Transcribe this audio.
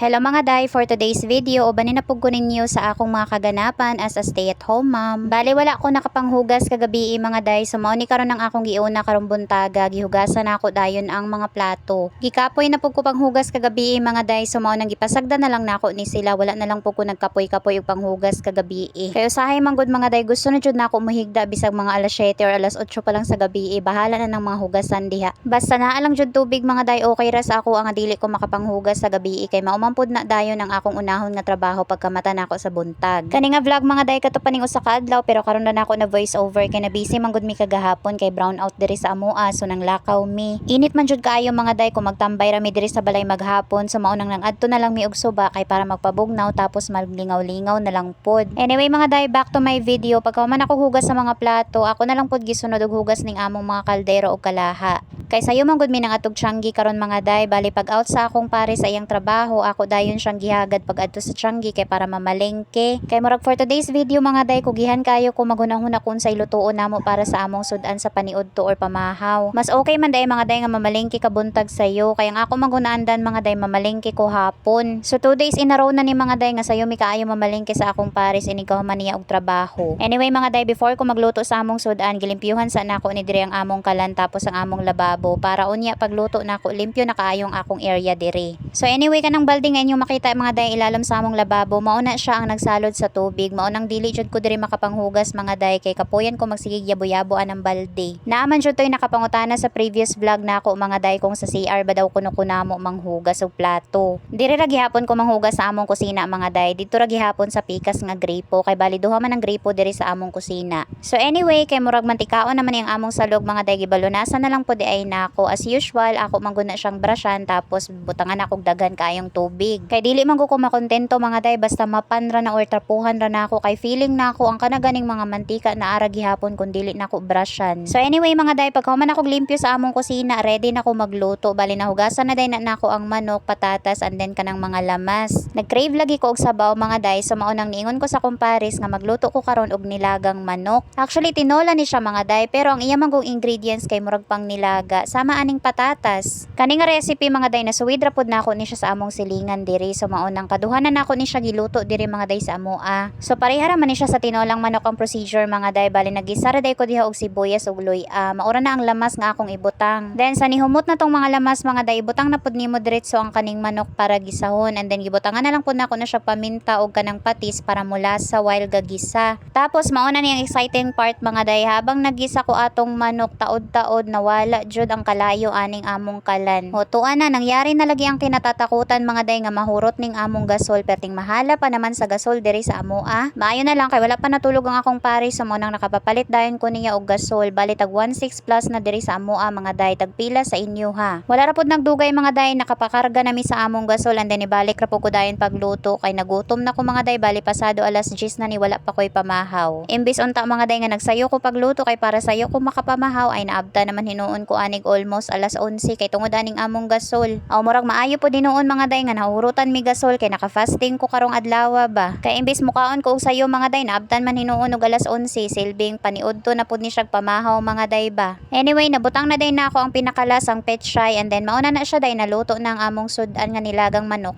Hello mga day, for today's video, ubanin na po ko ninyo sa akong mga kaganapan as a stay-at-home mom. Bali wala ko nakapanghugas kagabi mga day, so mao ni karon ang akong giuna karong buntaga, gihugasan ako dayon ang mga plato. Gikapoy na po ko panghugas kagabi mga day, so mao nang gipasagda na lang nako ni sila, wala na lang po ko nagkapoy-kapoy og panghugas kagabi. Kayo usahay man gud mga day, gusto na jud nako muhigda bisag mga alas 7 or alas 8 pa lang sa gabi, bahala na ng mga hugasan diha. Basta naa lang jud tubig mga day, okay ra sa ako ang dili ko makapanghugas sa gabi kay maumampod na dayon ang akong unahon nga trabaho pagkamata nako sa buntag. Kani nga vlog mga day kato paning usa ka adlaw pero karon na nako na voice over kay na busy man gud mi kagahapon kay brown out diri sa amoa so nang lakaw mi. Init man jud kaayo mga day kung magtambay ra mi diri sa balay maghapon so mao nang adto na lang mi og suba kay para magpabugnaw tapos maglingaw-lingaw na lang pod. Anyway mga day, back to my video. Pagka man ako hugas sa mga plato, ako na lang pod gisunod og hugas ning among mga kaldero og kalaha. Kay sayo man gud mi nang atog tianggi karon mga day, bali pag out sa akong pare sa iyang trabaho, ako dayon siyang gihagad pag adto sa tianggi kay para mamalengke. Kay murag for today's video mga day, kugihan kayo kung magunahon kun sa ilutuon namo para sa among sudan sa paniudto or pamahaw. Mas okay man day mga day nga mamalengke kabuntag sayo, kay ang ako magunaandan mga day mamalengke ko hapon. So 2 days in a row na ni mga day nga sayo mi kaayo mamalengke sa akong pares inigaw man niya og trabaho. Anyway mga day, before ko magluto sa among sudan, gilimpyuhan sa nako ni diri ang among kalan tapos ang among lababo para unya pagluto nako limpyo na kaayong akong area diri. So anyway, kanang balde nga inyong makita mga day ilalam sa among lababo, mao na siya ang nagsalod sa tubig, mao nang dili jud ko diri makapanghugas mga day kay kapuyan ko magsigig yabo-yaboan ang balde. Naaman jud toy nakapangutana sa previous vlog nako mga day kung sa CR ba daw kuno kunamo manghugas og plato. Diri ra gihapon ko manghugas sa among kusina mga day, dito ra gihapon sa pikas nga gripo kay bali duha man ang gripo diri sa among kusina. So anyway, kay murag mantikaon naman ang among salog mga day, gibalunasan na lang po di ay nako. As usual, ako mangguna siyang brushan tapos butangan akong daghan kayong tubig. Kay dili man ko makontento mga day basta mapan ra na or trapuhan ra na ako kay feeling na ako ang kanaganing mga mantika na ara gihapon kun dili nako brushan. So anyway mga day, pagka man ako limpyo sa among kusina, ready na ako magluto. Bali nahugasan na day na nako ang manok, patatas and then kanang mga lamas. Nag-crave lagi ko og sabaw mga day, so mao nang niingon ko sa kumpares nga magluto ko karon og nilagang manok. Actually tinola ni siya mga day, pero ang iya manggong ingredients kay murag pang nilaga sama aning patatas. Kani nga recipe mga day nasuwid ra pod nako ni siya sa among silingan diri, so mao nang kaduhanan nako ni siya giluto diri mga day sa amoa. So pareha ra man ni siya sa tinolang manok ang procedure mga day, bali nagisa ra day ko diha og sibuyas ug luya. Maura na ang lamas nga akong ibutang. Then sa nihumot na tong mga lamas mga day, ibutang na pod nimo diretso ang kaning manok para gisahon and then gibutangan na lang pod nako na siya paminta og kanang patis para mulasa while gagisa. Tapos mao na ni ang exciting part mga day, habang nagisa ko atong manok taod-taod nawala jud ang kalayo aning among kalan. O tuan na nangyari na lagi ang kinatatakutan mga day nga mahurot ning among gasol, perting mahala pa naman sa gasol diri sa amoa. Maayo na lang kay wala pa natulog ang akong pare, so mo nang nakapapalit dayon ko niya og gasol. Bali tag 16 plus na diri sa amoa mga day, tagpila sa inyo ha. Wala ra pud nagdugay mga day, nakapakarga nami sa among gasol and then ibalik ra pud ko dayon pagluto kay nagutom na ko mga day, bali pasado alas 10 na ni wala pa koy pamahaw. Imbis unta mga day nga nagsayo ko pagluto kay para sayo ko makapamahaw ay naabta naman hinuon ko anig almost alas 11 kay tungod aning among gasol. Aw murag maayo po dinuon mga day nga nahurutan mi gasol kay naka-fasting ko karong adlaw ba. Kay imbis mukaon ko og sayo mga day, naabtan man hinuon og alas 11 silbing paniudto na pud ni siya pamahaw mga day ba. Anyway, nabutang na day na ako ang pinakalas ang petchay and then mauna na siya day naluto na ang among sudan nga nilagang manok.